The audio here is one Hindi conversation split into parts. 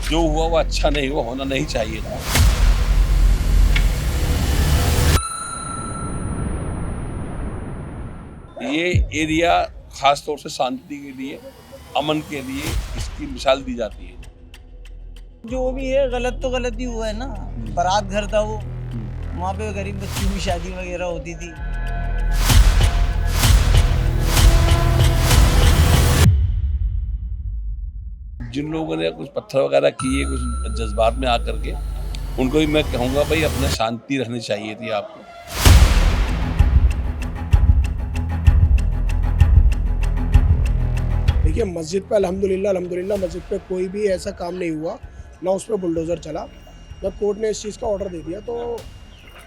जो हुआ वो अच्छा नहीं हुआ, होना नहीं चाहिए था। ये एरिया खास तौर से शांति के लिए, अमन के लिए इसकी मिसाल दी जाती है। जो भी है गलत तो गलत ही हुआ है ना। बारात घर था वो, वहाँ पे गरीब बच्चों की शादी वगैरह होती थी। जिन लोगों ने कुछ पत्थर वगैरह किए कुछ जज्बात में आकर के, उनको भी मैं कहूँगा भाई अपना शांति रखनी चाहिए थी आपको। देखिए मस्जिद पे अल्हम्दुलिल्लाह मस्जिद पे कोई भी ऐसा काम नहीं हुआ, ना उस पर बुलडोज़र चला। जब कोर्ट ने इस चीज़ का ऑर्डर दे दिया तो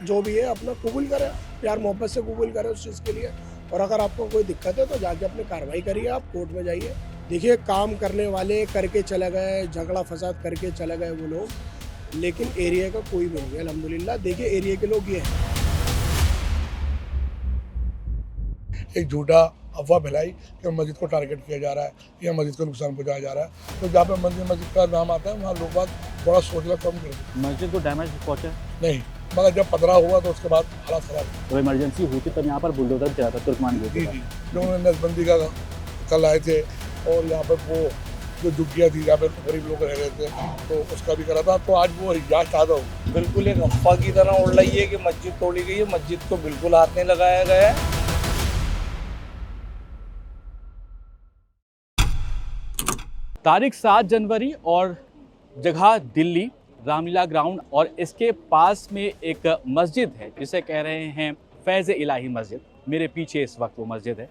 जो भी है अपना कबूल करे, प्यार मोहब्बत से कबूल करे उस चीज़ के लिए। और अगर आपको कोई दिक्कत है तो जाके अपनी कार्रवाई करिए, आप कोर्ट में जाइए। देखिए काम करने वाले करके चले गए, झगड़ा फसाद करके चले गए वो लोग, लेकिन एरिया का कोई भी नहीं है अल्हम्दुलिल्लाह। देखिए एरिया के लोग ये हैं, एक झूठा अफवाह फैलाई कि मस्जिद को टारगेट किया जा रहा है या मस्जिद को नुकसान पहुंचाया जा रहा है। तो जहाँ पे मस्जिद का नाम आता है वहाँ लोग बात बड़ा सोचना कम कर देते। मस्जिद को डैमेज पहुंचा नहीं, मगर जब पथराव हुआ तो उसके बाद हालात खराब हुए। तो इमरजेंसी हुई थी तब यहाँ पर बुलडोजर चला था तुर्कमान जी गेट। जी, जो उन्होंने नसबंदी का कल आए थे और यहाँ पर वो जो झुग्गियाँ थी जहाँ पर गरीब लोग रह रहे थे तो उसका भी करा था। तो आज वो जाँच ताज़ा हो। बिल्कुल एक अफवाह की तरह उड़ रही है कि मस्जिद तोड़ी गई है। मस्जिद को बिल्कुल हाथ नहीं लगाया गया है। तारीख 7 जनवरी और जगह दिल्ली रामलीला ग्राउंड और इसके पास में एक मस्जिद है जिसे कह रहे हैं फैज़ इलाही मस्जिद। मेरे पीछे इस वक्त वो मस्जिद है।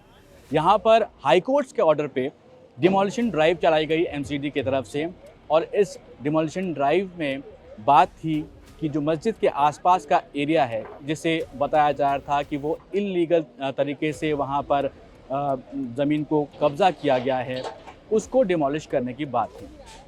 यहाँ पर हाई कोर्ट्स के ऑर्डर पे डिमोलिशन ड्राइव चलाई गई एमसीडी की तरफ से और इस डिमोलिशन ड्राइव में बात थी कि जो मस्जिद के आसपास का एरिया है जिसे बताया जा रहा था कि वो इल्लीगल तरीके से वहाँ पर ज़मीन को कब्ज़ा किया गया है, उसको डिमोलिश करने की बात थी।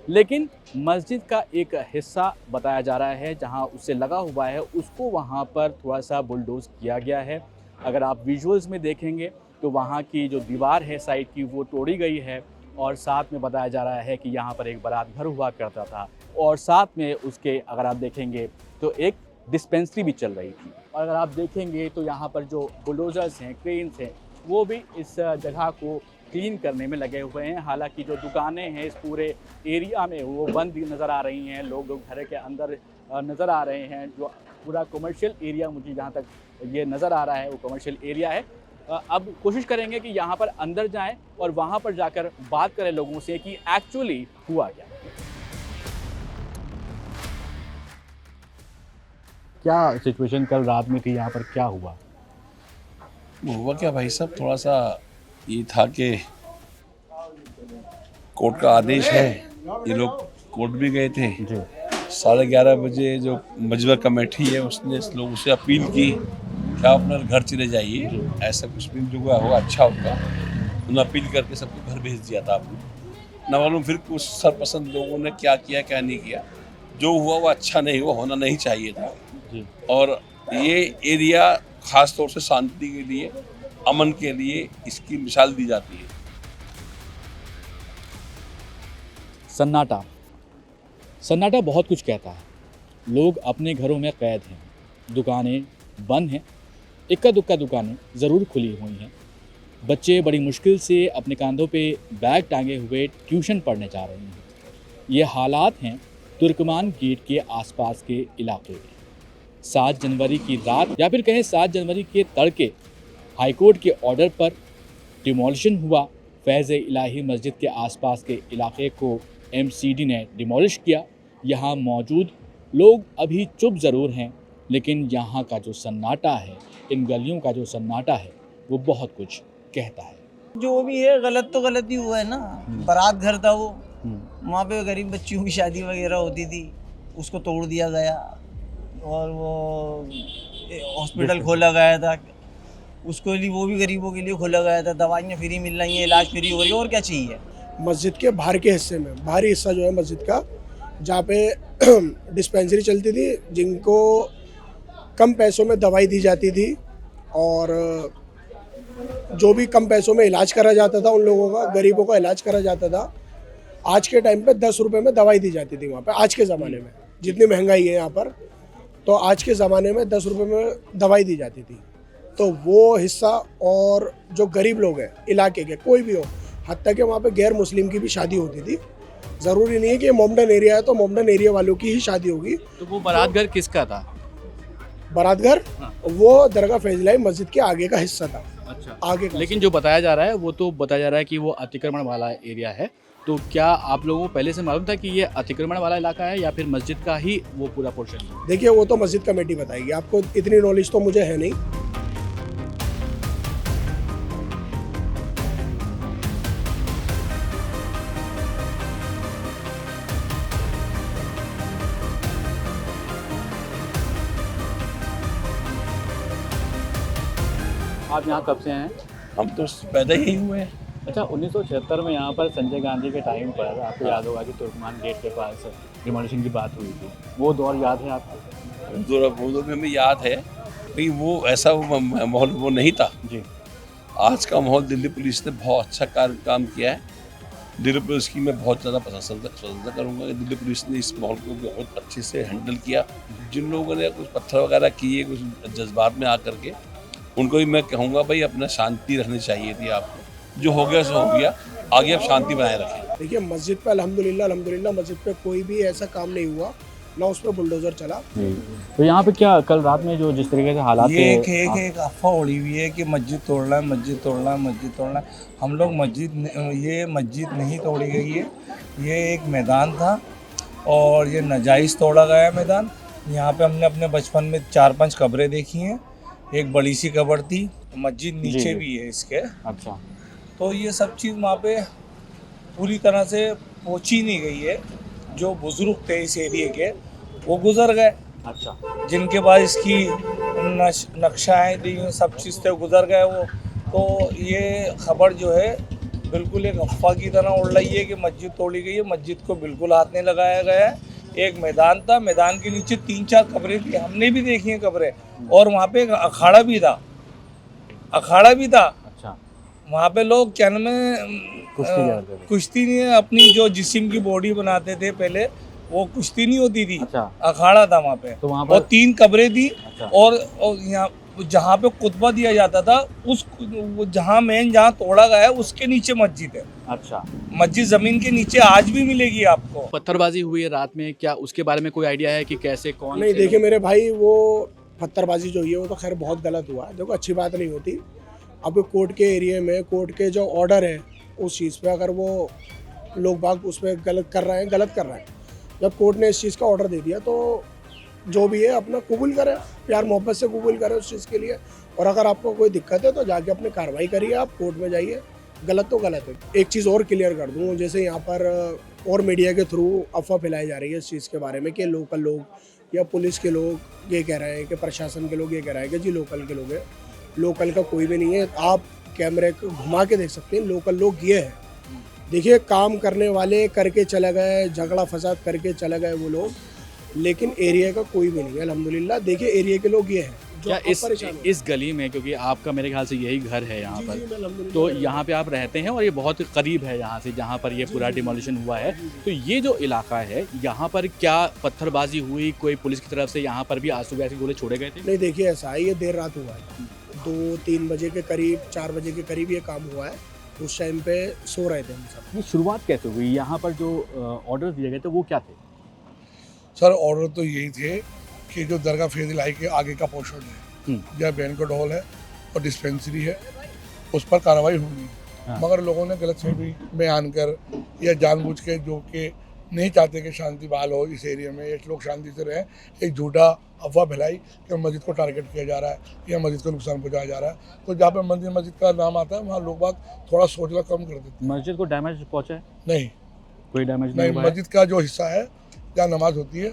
लेकिन मस्जिद का एक हिस्सा बताया जा रहा है जहां उससे लगा हुआ है उसको वहां पर थोड़ा सा बुलडोज किया गया है। अगर आप विजुअल्स में देखेंगे तो वहां की जो दीवार है साइड की वो तोड़ी गई है और साथ में बताया जा रहा है कि यहां पर एक बारात घर हुआ करता था और साथ में उसके अगर आप देखेंगे तो एक डिस्पेंसरी भी चल रही थी। और अगर आप देखेंगे तो यहाँ पर जो बुलडोजर्स हैं, क्रेन्स हैं, वो भी इस जगह को क्लीन करने में लगे हुए हैं। हालांकि जो दुकानें हैं इस पूरे एरिया में वो बंद नज़र आ रही हैं, लोग घर के अंदर नज़र आ रहे हैं। जो पूरा कमर्शियल एरिया मुझे जहाँ तक ये नज़र आ रहा है वो कमर्शियल एरिया है। अब कोशिश करेंगे कि यहाँ पर अंदर जाएं और वहाँ पर जाकर बात करें लोगों से कि एक्चुअली हुआ क्या सिचुएशन कल रात में थी, यहाँ पर क्या हुआ? हुआ क्या भाई साहब, थोड़ा सा ये था कि कोर्ट का आदेश है, ये लोग कोर्ट भी गए थे। 11:30 बजे जो मजबर कमेटी है उसने इस लोगों से अपील की कि आप अपना घर चले जाइए, ऐसा कुछ भी जो हुआ होगा अच्छा होगा। उन्होंने अपील करके सबको घर भेज दिया था। आपने न मालूम फिर कुछ सरपसंद लोगों ने क्या किया क्या नहीं किया, जो हुआ वो अच्छा नहीं हुआ, होना नहीं चाहिए था। और ये एरिया खास तौर से शांति के लिए, अमन के लिए इसकी मिसाल दी जाती है। सन्नाटा बहुत कुछ कहता है। लोग अपने घरों में कैद हैं, दुकानें बंद हैं, इक्का दुक्का दुकानें ज़रूर खुली हुई हैं। बच्चे बड़ी मुश्किल से अपने कंधों पे बैग टांगे हुए ट्यूशन पढ़ने जा रहे हैं। ये हालात हैं तुर्कमान गेट के आसपास के इलाके के। 7 जनवरी की रात या फिर कहें 7 जनवरी के तड़के हाईकोर्ट के ऑर्डर पर डिमोलिशन हुआ। फैज़ इलाही मस्जिद के आसपास के इलाके को एमसीडी ने डिमोलिश किया। यहाँ मौजूद लोग अभी चुप ज़रूर हैं, लेकिन यहाँ का जो सन्नाटा है, इन गलियों का जो सन्नाटा है, वो बहुत कुछ कहता है। जो भी है गलत तो गलत ही हुआ है ना। बारात घर था वो, वहाँ पे गरीब बच्चियों की शादी वगैरह होती थी, उसको तोड़ दिया गया। और वो हॉस्पिटल खोला गया था, उसको लिए वो भी गरीबों के लिए खोला गया था। दवाइयाँ फ्री मिल रही हैं, इलाज फ्री हो रही है, और क्या चाहिए। मस्जिद के बाहर के हिस्से में, बाहरी हिस्सा जो है मस्जिद का, जहाँ पे डिस्पेंसरी चलती थी, जिनको कम पैसों में दवाई दी जाती थी और जो भी कम पैसों में इलाज करा जाता था उन लोगों का, गरीबों का इलाज करा जाता था, आज के टाइम पे 10 रुपए में दवाई दी जाती थी वहाँ पे, आज के ज़माने में जितनी महंगाई है यहाँ पर, तो आज के ज़माने में 10 रुपए में दवाई दी जाती थी। तो वो हिस्सा, और जो गरीब लोग हैं इलाके के, कोई भी हो, हत्या के वहाँ पे गैर मुस्लिम की भी शादी होती थी। ज़रूरी नहीं है कि मोमडन एरिया है तो मोमडन एरिया वालों की ही शादी होगी। तो वो बारात घर किसका था? बारात घर वो दरगाह फैजलाई मस्जिद के आगे का हिस्सा था। अच्छा, आगे का लेकिन जो बताया जा रहा है वो तो बताया जा रहा है कि वो अतिक्रमण वाला एरिया है। तो क्या आप लोगों को पहले से मालूम था कि ये अतिक्रमण वाला इलाका है या फिर मस्जिद का ही वो पूरा पोर्शन है? देखिए वो तो मस्जिद कमेटी बताएगी, आपको इतनी नॉलेज तो मुझे है नहीं। आप यहाँ कब से हैं? हम तो पैदा ही हुए हैं। अच्छा, 1976 में यहाँ पर संजय गांधी के टाइम पर आपको याद होगा कि तुर्कमान गेट के पास डिमोलिशन की बात हुई थी, वो दौर याद है आपको? वो दौर में हमें याद है भाई, वो ऐसा माहौल वो नहीं था जी। आज का माहौल। दिल्ली पुलिस ने बहुत अच्छा काम किया है। दिल्ली पुलिस की मैं बहुत ज़्यादा प्रशंसा करूँगा कि दिल्ली पुलिस ने इस माहौल को बहुत अच्छे से हैंडल किया। जिन लोगों ने कुछ पत्थर वगैरह किए कुछ जज्बात में आकर के, उनको भी मैं कहूँगा भाई अपना शांति रखनी चाहिए थी आपको। जो हो गया सो हो गया, आगे आप शांति बनाए रखें। देखिए मस्जिद पे अल्हम्दुलिल्लाह मस्जिद पे कोई भी ऐसा काम नहीं हुआ, ना उस पर बुलडोजर चला। तो यहाँ पे क्या कल रात में जो जिस तरीके से हालात ये एक अफवाह उड़ी हुई है कि मस्जिद तोड़ना है, मस्जिद तोड़ना है, मस्जिद तोड़ना है। हम लोग ये मस्जिद नहीं तोड़ी गई है, ये एक मैदान था और ये नाजायज़ तोड़ा गया है मैदान। यहाँ पे हमने अपने बचपन में 4-5 कब्रें देखी हैं, एक बड़ी सी कब्र थी, मस्जिद नीचे भी है इसके। अच्छा, तो ये सब चीज़ वहाँ पे पूरी तरह से पहुँची नहीं गई है। जो बुज़ुर्ग थे इस एरिया के वो गुज़र गए, अच्छा, जिनके पास इसकी नक्शाएँ थी, सब चीज़ थे, गुज़र गए वो। तो ये खबर जो है बिल्कुल एक अफवाह की तरह उड़ रही है कि मस्जिद तोड़ी गई है। मस्जिद को बिल्कुल हाथ नहीं लगाया गया है। एक मैदान था, मैदान के नीचे 3-4 कब्रें थी, हमने भी देखी हैं कब्रें, और वहाँ पे एक अखाड़ा भी था, अच्छा, वहाँ पे लोग क्या नाम है, कुश्ती नहीं है, अपनी जो जिस्म की बॉडी बनाते थे पहले, वो कुश्ती नहीं होती थी, अच्छा, अखाड़ा था वहाँ पे। तो वहाँ पर और 3 कब्रें थी। अच्छा, और यहाँ जहाँ पे खुतबा दिया जाता था, उस जहाँ तोड़ा गया है उसके नीचे मस्जिद है। अच्छा, मस्जिद जमीन के नीचे आज भी मिलेगी आपको। पत्थरबाजी हुई है रात में, क्या उसके बारे में कोई आइडिया है कि कैसे कौन? नहीं देखिए मेरे भाई, वो पत्थरबाजी जो हुई है वो तो खैर बहुत गलत हुआ। देखो अच्छी बात नहीं होती। अब कोर्ट के एरिया में कोर्ट के जो ऑर्डर है उस चीज़ पे अगर वो लोग बाग उस पर गलत कर रहे हैं। जब कोर्ट ने इस चीज़ का ऑर्डर दे दिया तो जो भी है अपना कबूल करें, प्यार मोहब्बत से कबूल करें उस चीज़ के लिए। और अगर आपको कोई दिक्कत है तो जाके अपनी कार्रवाई करिए, आप कोर्ट में जाइए। गलत तो गलत है। एक चीज़ और क्लियर कर दूँ, जैसे यहाँ पर और मीडिया के थ्रू अफवाह फैलाई जा रही है इस चीज़ के बारे में कि लोकल लोग या पुलिस के लोग ये कह रहे हैं कि प्रशासन के लोग ये कह रहे हैं कि जी लोकल के लोग हैं। लोकल का कोई भी नहीं है। आप कैमरे को घुमा के देख सकते हैं, लोकल लोग ये हैं। देखिए काम करने वाले करके चले गए, झगड़ा फसाद करके चले गए वो लोग, लेकिन एरिया का कोई भी नहीं है अल्हम्दुलिल्लाह। देखिए एरिया के लोग ये हैं जो क्या परेशान हैं। इस गली में, क्योंकि आपका मेरे ख्याल से यही घर है यहाँ जी, पर, जी, मैं अल्हम्दुलिल्लाह तो यहाँ पे आप रहते हैं और ये बहुत करीब है यहाँ से जहाँ पर ये पूरा डिमोलिशन हुआ है। तो ये जो इलाका है यहाँ पर क्या पत्थरबाजी हुई, कोई पुलिस की तरफ से यहाँ पर भी आंसू गैस के गोले छोड़े गए थे? नहीं देखिए ऐसा है, ये देर रात हुआ है, 2-3 बजे के करीब, 4 बजे के करीब ये काम हुआ है। उस टाइम पे सो रहे थे हम सब। ये शुरुआत कैसे हुई? यहाँ पर जो ऑर्डर दिए गए थे वो क्या थे? सर ऑर्डर तो यही थे कि जो दरगाह फैजलाई के आगे का पोर्शन है, जहाँ बैंक्वेट हॉल है और डिस्पेंसरी है, उस पर कार्रवाई होगी। हाँ। मगर लोगों ने गलत फहमी बयान कर या जानबूझ के, जो कि नहीं चाहते कि शांति बहाल हो इस एरिया में, ये लोग शांति से रहें, एक झूठा अफवाह फैलाई कि मस्जिद को टारगेट किया जा रहा है या मस्जिद को नुकसान पहुंचाया जा रहा है। तो जहाँ पर मस्जिद का नाम आता है वहाँ लोग बात थोड़ा सोचना कम कर देते हैं। मस्जिद को डैमेज पहुँचा है? नहीं, कोई डैमेज नहीं, हुआ है? मस्जिद का जो हिस्सा है जहाँ नमाज होती है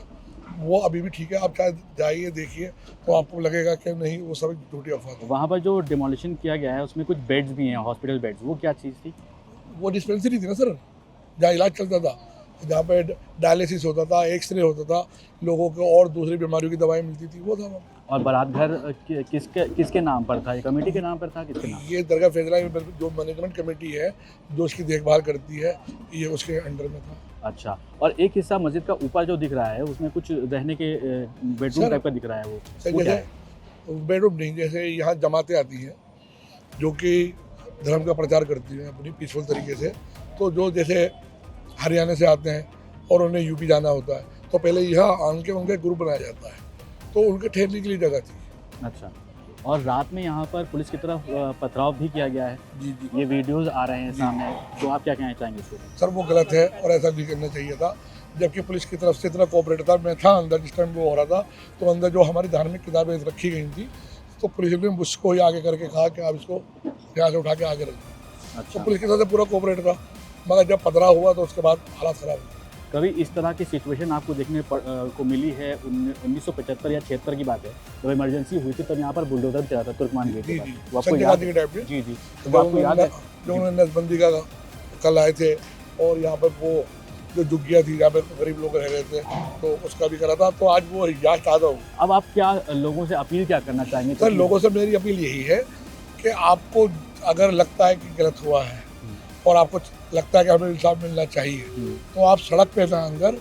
वो अभी भी ठीक है। आप चाहे जाइए देखिए तो आपको लगेगा कि नहीं, वो सब झूठी अफवाह थी। वहाँ पर जो डिमोलिशन किया गया है उसमें कुछ बेड्स भी हैं, हॉस्पिटल बेड्स, वो क्या चीज़ थी? वो डिस्पेंसरी थी ना सर, जहाँ इलाज चलता था। जहाँ पे डायलिसिस होता था, एक्सरे होता था, लोगों को और दूसरी बीमारियों की दवाई मिलती थी, वो था वहाँ। और बारात घर किसके नाम पर था? ये कमेटी के नाम पर था, किसके नाम? ये दरगाह फैजला में जो मैनेजमेंट कमेटी है जो इसकी देखभाल करती है, ये उसके अंडर में था। अच्छा, और एक हिस्सा मस्जिद का ऊपर जो दिख रहा है उसमें कुछ रहने के बेडरूम सर, टाइप का दिख रहा है, वो क्या जैसे है? बेडरूम नहीं, जैसे यहाँ जमातें आती हैं जो कि धर्म का प्रचार करती हैं अपनी पीसफुल तरीके से, तो जो जैसे हरियाणा से आते हैं और उन्हें यूपी जाना होता है, तो पहले यहाँ आन के उनका ग्रुप बनाया जाता है, तो उनके ठहरने के लिए जगह थी। अच्छा, और रात में यहाँ पर पुलिस की तरफ पथराव भी किया गया है। जी जी ये वीडियोस आ रहे हैं सामने, तो आप क्या कहना चाहेंगे इसको? सर, वो गलत है और ऐसा भी करना चाहिए था, जबकि पुलिस की तरफ से इतना कोऑपरेट था। मैं था अंदर जिस टाइम वो हो रहा था, तो अंदर जो हमारी धार्मिक किताबें रखी गई थी, तो पुलिस ने मुझको ही आगे करके कहा कि आप इसको यहाँ से उठा के आगे रख दो। अच्छा, तो पुलिस की तरफ से पूरा कोऑपरेट था, मगर जब पथराव हुआ तो उसके बाद हालात खराब हुए। कभी इस तरह की सिचुएशन आपको देखने को मिली है? 1975 या 76 की बात है, जब इमरजेंसी हुई थी, तब यहाँ पर बुलडोजर चला था तुर्कमान गेट जी पर। जी, वो आपको संजय याद गांधी है? के टाइम पे जी जी, तो आपको याद है? जो उन्होंने नसबंदी का कल आए थे, और यहाँ पर वो जो झुग्गियाँ थी जहाँ पर गरीब लोग रह रहे थे, तो उसका भी करा था, तो आज वो याद ताज़ा हो। अब आप क्या लोगों से अपील क्या करना चाहेंगे? सर, लोगों से मेरी अपील यही है कि आपको अगर लगता है कि गलत हुआ है और आपको लगता है कि हमें इंसाफ मिलना चाहिए, तो आप सड़क पे ना आकर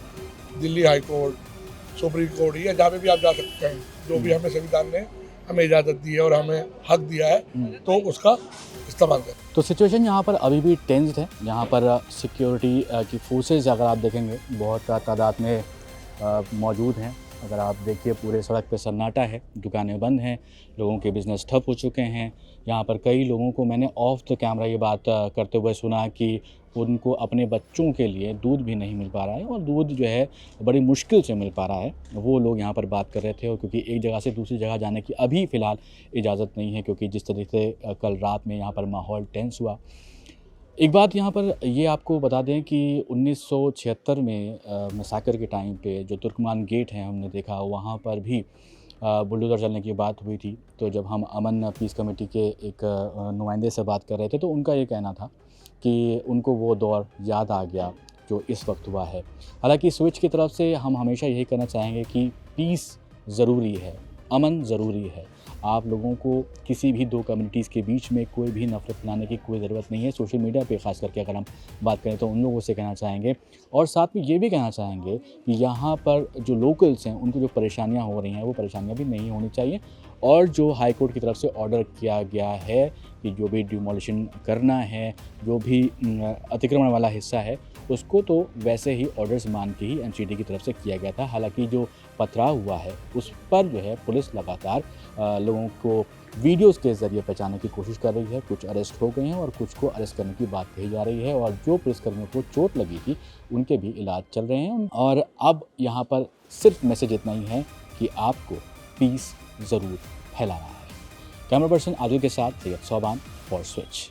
Delhi high court, supreme court या जहाँ पे भी आप जा सकते हैं, जो भी हमें संविधान ने हमें इजाज़त दी है और हमें हक दिया है, तो उसका इस्तेमाल करें। तो सिचुएशन यहाँ पर अभी भी टेंस्ड है। यहाँ पर सिक्योरिटी की फोर्सेज अगर आप देखेंगे बहुत तादाद में मौजूद हैं। अगर आप देखिए पूरे सड़क पे सन्नाटा है, दुकानें बंद हैं, लोगों के बिज़नेस ठप हो चुके हैं। यहाँ पर कई लोगों को मैंने ऑफ द कैमरा ये बात करते हुए सुना कि उनको अपने बच्चों के लिए दूध भी नहीं मिल पा रहा है, और दूध जो है बड़ी मुश्किल से मिल पा रहा है। वो लोग यहाँ पर बात कर रहे थे, और क्योंकि एक जगह से दूसरी जगह जाने की अभी फ़िलहाल इजाज़त नहीं है, क्योंकि जिस तरीके से कल रात में यहाँ पर माहौल टेंस हुआ। एक बात यहाँ पर ये आपको बता दें कि 1976 में मैसाकर के टाइम पे जो तुर्कमान गेट है हमने देखा, वहाँ पर भी बुलडोज़र चलने की बात हुई थी। तो जब हम अमन पीस कमेटी के एक नुमाइंदे से बात कर रहे थे, तो उनका ये कहना था कि उनको वो दौर याद आ गया जो इस वक्त हुआ है। हालांकि स्विच की तरफ से हम हमेशा यही कहना चाहेंगे कि पीस ज़रूरी है, अमन ज़रूरी है। आप लोगों को किसी भी दो कम्युनिटीज़ के बीच में कोई भी नफ़रत फैलाने की कोई ज़रूरत नहीं है। सोशल मीडिया पे ख़ास करके अगर हम बात करें तो उन लोगों से कहना चाहेंगे, और साथ में ये भी कहना चाहेंगे कि यहाँ पर जो लोकल्स हैं उनको जो परेशानियाँ हो रही हैं वो परेशानियाँ भी नहीं होनी चाहिए। और जो हाई कोर्ट की तरफ से ऑर्डर किया गया है कि जो भी डिमोलिशन करना है, जो भी अतिक्रमण वाला हिस्सा है, उसको तो वैसे ही ऑर्डर्स मान के ही एनसीडी की तरफ से किया गया था। हालांकि जो पथराव हुआ है उस पर जो है पुलिस लगातार लोगों को वीडियोस के ज़रिए पहचानने की कोशिश कर रही है। कुछ अरेस्ट हो गए हैं और कुछ को अरेस्ट करने की बात कही जा रही है, और जो पुलिसकर्मियों को चोट लगी थी उनके भी इलाज चल रहे हैं। और अब यहाँ पर सिर्फ मैसेज इतना ही है कि आपको पीस ज़रूर फैलाना है। कैमरा पर्सन आदिल के साथ सैयद सोबान फॉर स्विच।